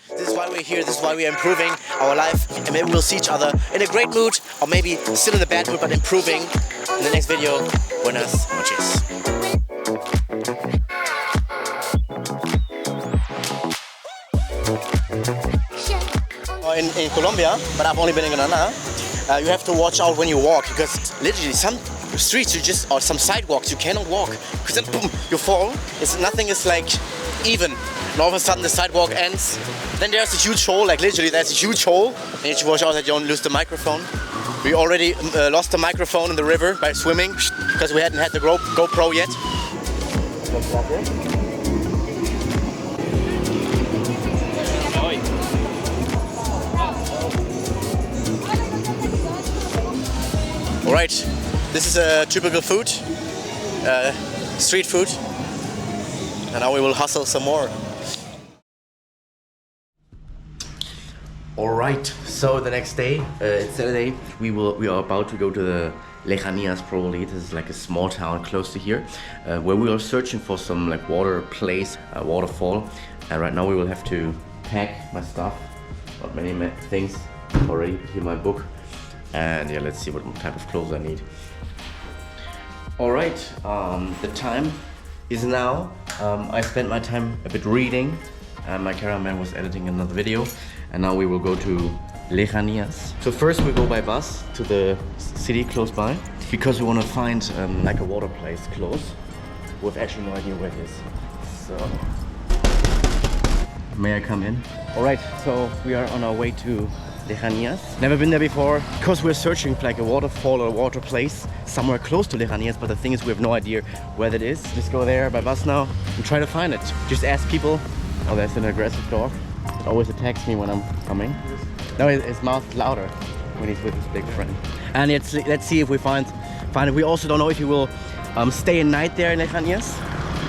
This is why we're here, this is why we're improving our life, and maybe we'll see each other in a great mood, or maybe still in a bad mood, but improving in the next video. Buenas noches. In Colombia, but I've only been in Granada, you have to watch out when you walk, because literally some streets or some sidewalks you cannot walk, because then boom, you fall. Nothing is like even, and all of a sudden the sidewalk ends. Then there's a huge hole, like literally there's a huge hole, and you should watch out that you don't lose the microphone. We already lost the microphone in the river by swimming, because we hadn't had the GoPro yet. Alright, this is a typical food, street food, and now we will hustle some more. Alright, so the next day, it's Saturday, we are about to go to the Lejanías probably. This is like a small town close to here, where we are searching for some like water place, waterfall, and right now we will have to pack my stuff, not many things, already here my book. And yeah, let's see what type of clothes I need. Alright, the time is now. I spent my time a bit reading, and my cameraman was editing another video, and now we will go to Lejanías. So first we go by bus to the city close by, because we want to find like a water place close. We have actually no idea where it is. So, may I come in? Alright, so we are on our way to Lejanías. Never been there before, because we're searching for like a waterfall or a water place somewhere close to Lejanías, but the thing is we have no idea where that is. Just go there by bus now and try to find it. Just ask people. Oh, there's an aggressive dog. It always attacks me when I'm coming. No, his mouth is louder when he's with his big friend. And let's see if we find it. We also don't know if he will stay a night there in Lejanías,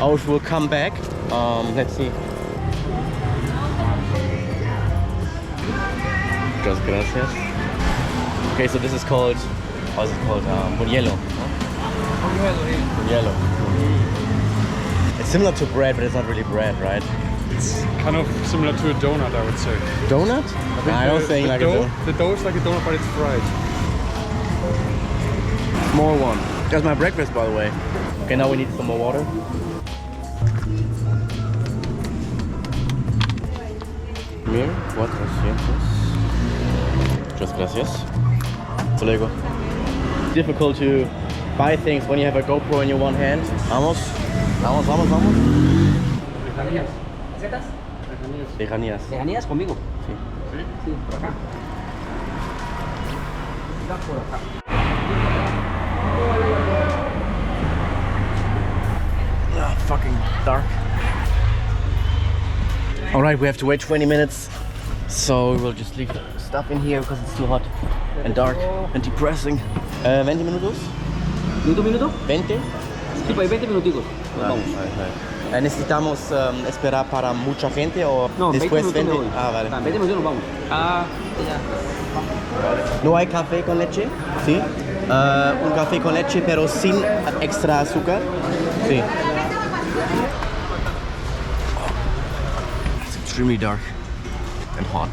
or if we'll come back. Let's see. Muchas gracias. Okay, so this is called, how is it called? Buñuelo. Buñuelo. It's similar to bread, but it's not really bread, right? It's kind of similar to a donut, I would say. Donut? I don't think like a donut. The dough is like a donut, but it's fried. Small one. That's my breakfast, by the way. Okay, now we need some more water. Mir, 400. Just gracias. Hasta luego. Difficult to buy things when you have a GoPro in your one hand. Vamos. Lejanías. ¿Zetas? Lejanías. ¿Lejanías conmigo? Sí. Sí, por acá. Por acá. Fucking dark. Alright, we have to wait 20 minutes. So we will just leave the stuff in here because it's too hot and dark and depressing. 20 minutos? ¿Minuto? 20? Sí, pues 20 minuticos. Vamos. ¿Necesitamos esperar para mucha gente o No, después 20 minutos? Ah, vale. 20 minutos nos vamos. Ah, ya. ¿No hay café con leche? Sí. Un café con leche pero sin extra azúcar. Sí. It's extremely dark and hot.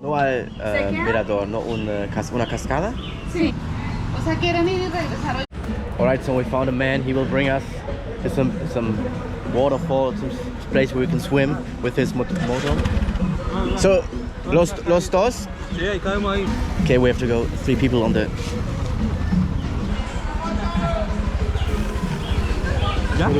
No al mirador, no una cascada? Sí. O sea, quieren ir y regresar. Alright, so we found a man. He will bring us to some waterfall, some place where we can swim with his motor. So, los dos? Sí, ahí caemos ahí. Okay, we have to go 3 people on the... ¿Ya?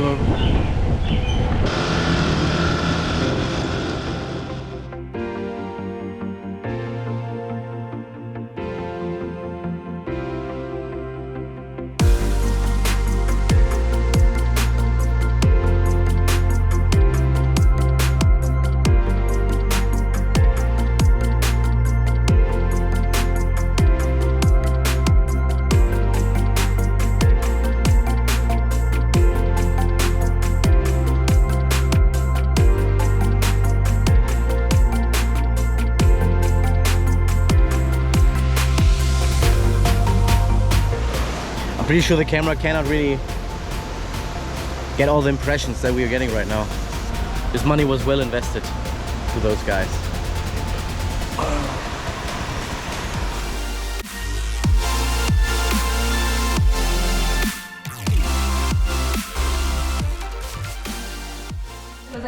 Pretty sure the camera cannot really get all the impressions that we are getting right now. This money was well invested to those guys.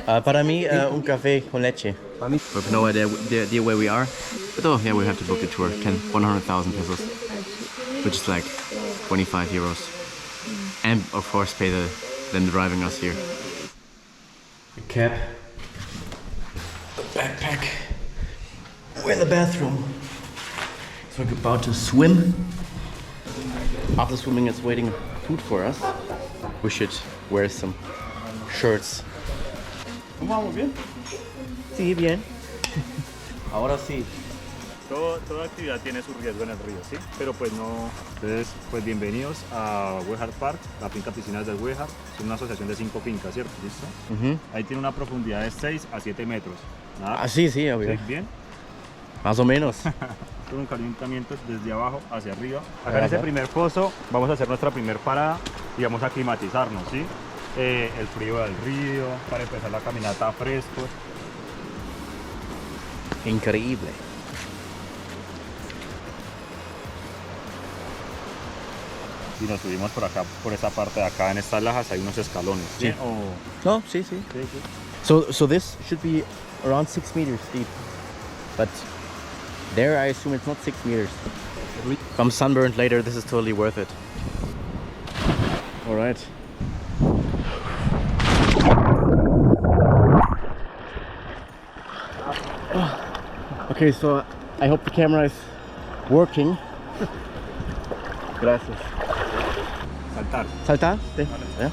Para mí, un café con leche. We have no idea where we are. But oh, yeah, we have to book a tour. 100,000 pesos. Which is like 25 euros. And of course pay them driving us here. The cab. The backpack. Where's the bathroom? So we're about to swim. After swimming, it's waiting food for us. We should wear some shirts. Vamos bien. Sí, bien. Ahora sí. Toda actividad tiene su riesgo en el río, ¿sí? Pero pues no... Entonces, pues bienvenidos a Wejar Park, la finca Piscinas del Wejar. Es una asociación de 5 fincas, ¿cierto? ¿Listo? Ahí tiene una profundidad de 6 a 7 metros. ¿Nada? Ah, sí, sí, obvio. ¿Sí? ¿Bien? Más o menos. Con un calentamiento desde abajo hacia arriba. Acá en ese primer pozo vamos a hacer nuestra primer parada y vamos a climatizarnos, ¿sí? El frío del río, para empezar la caminata frescos. Increíble. Y nos subimos por acá, por esta parte de acá, en estas lajas hay unos escalones. ¿Sí? No, sí, sí. Sí, sí. So this should be around 6 meters deep. But there I assume it's not 6 meters. If I'm sunburned later, this is totally worth it. Alright. Okay, so I hope the camera is working. Gracias. Saltar. Saltar? Sí. Yeah.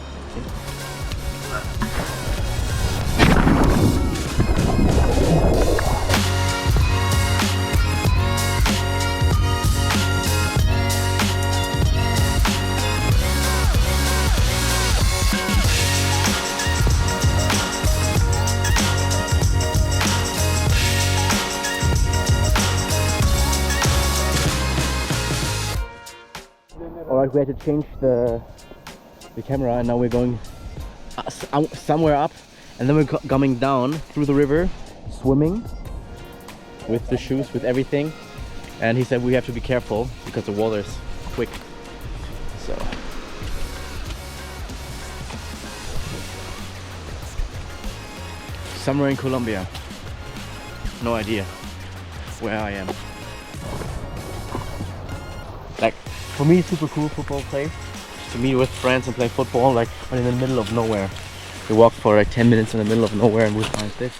Alright, we had to change the camera and now we're going somewhere up and then we're coming down through the river, swimming with the shoes, with everything. And he said we have to be careful because the water is quick. So somewhere in Colombia. No idea where I am. Like, for me, super cool football place. To meet with friends and play football, like, but in the middle of nowhere. We walk for like 10 minutes in the middle of nowhere and we find this.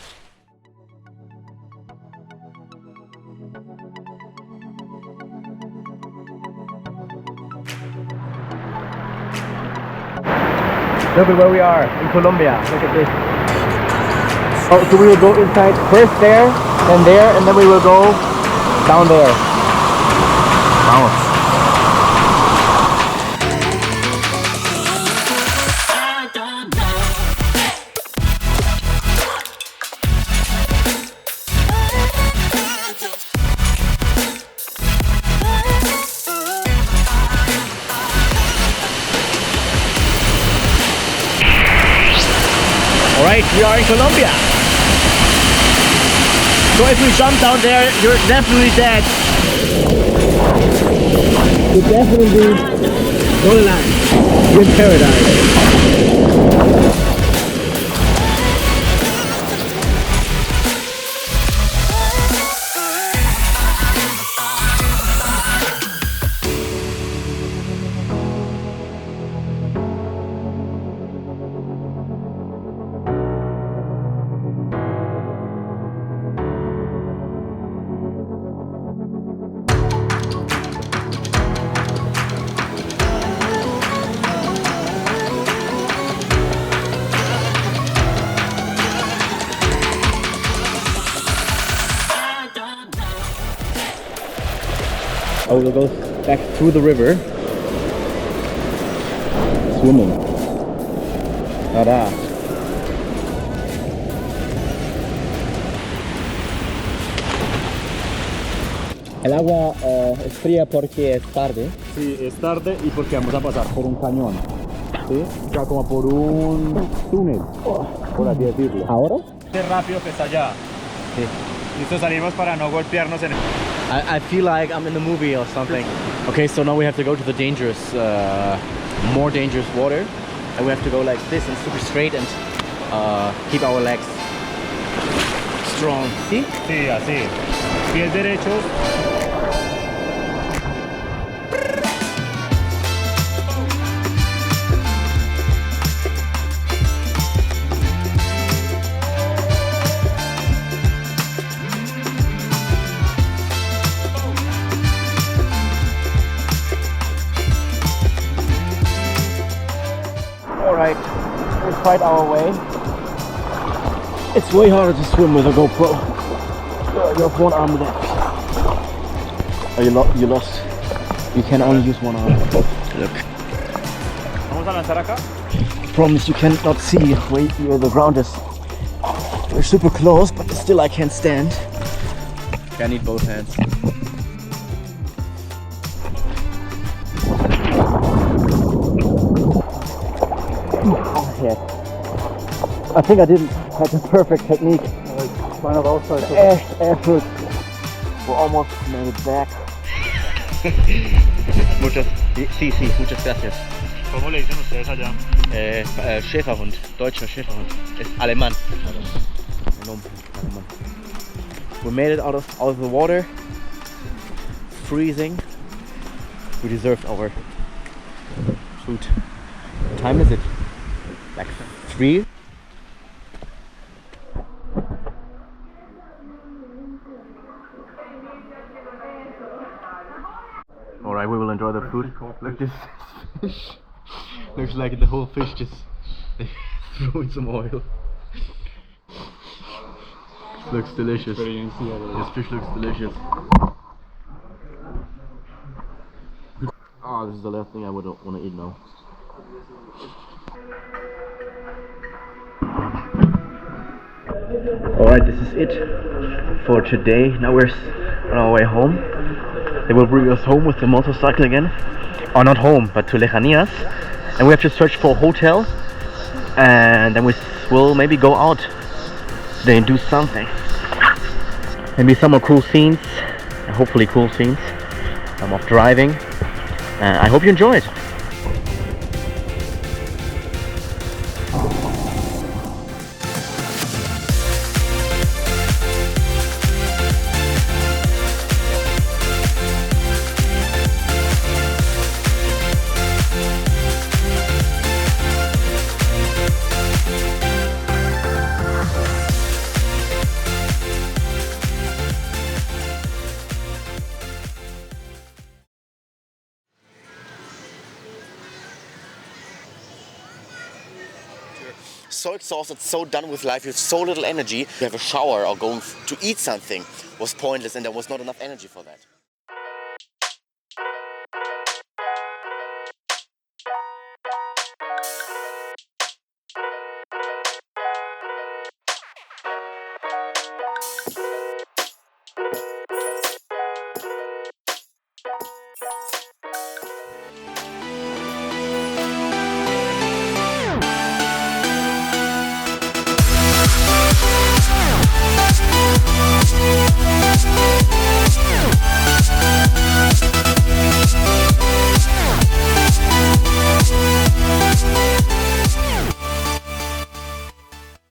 Look at where we are in Colombia. Look at this. Oh, so we will go inside first there, and then we will go down there. Vamos. Alright, we are in Colombia. So if we jump down there, you're definitely dead. You're definitely not alive. You're in paradise. I will go back through the river, swimming. Ta-da! El agua es fría porque es tarde. Sí, es tarde y porque vamos a pasar por un cañón. ¿Sí? O sea, como por un túnel, por así decirlo. ¿Ahora? Qué rápido que está allá. Sí. Listo, salimos para no golpearnos en el... I feel like I'm in the movie or something. Okay, so now we have to go to the dangerous, more dangerous water. And we have to go like this and super straight and keep our legs strong. See? Sí, así. Pies derechos. Alright, let's fight our way. It's way harder to swim with a GoPro. You have one arm left. Oh, you lost. You can only use one arm. Look. Vamos a lanzar acá. Promise you cannot see where the ground is. We're super close, but still I can't stand. I need both hands. Yeah. I think I didn't have the perfect technique. One of those sorts of... Effort. We almost made it back. Muchas gracias. ¿Cómo le dicen ustedes allá? Schäferhund, deutscher Schäferhund. Ist Alemán. Alemán. We made it out of the water. Freezing. We deserved our food. What time is it? Like 3? Alright, we will enjoy the food. Look, this fish. Looks like the whole fish just threw in some oil. Looks delicious. This fish looks delicious. Oh, this is the last thing I would want to eat now. Alright, this is it for today. Now we're on our way home. They will bring us home with the motorcycle again. Or not home, but to Lejanías. And we have to search for a hotel. And then we will maybe go out today and do something. Maybe some more cool scenes. Hopefully cool scenes of driving. I hope you enjoy it. So exhausted, so done with life, you have so little energy. To have a shower or going to eat something was pointless and there was not enough energy for that.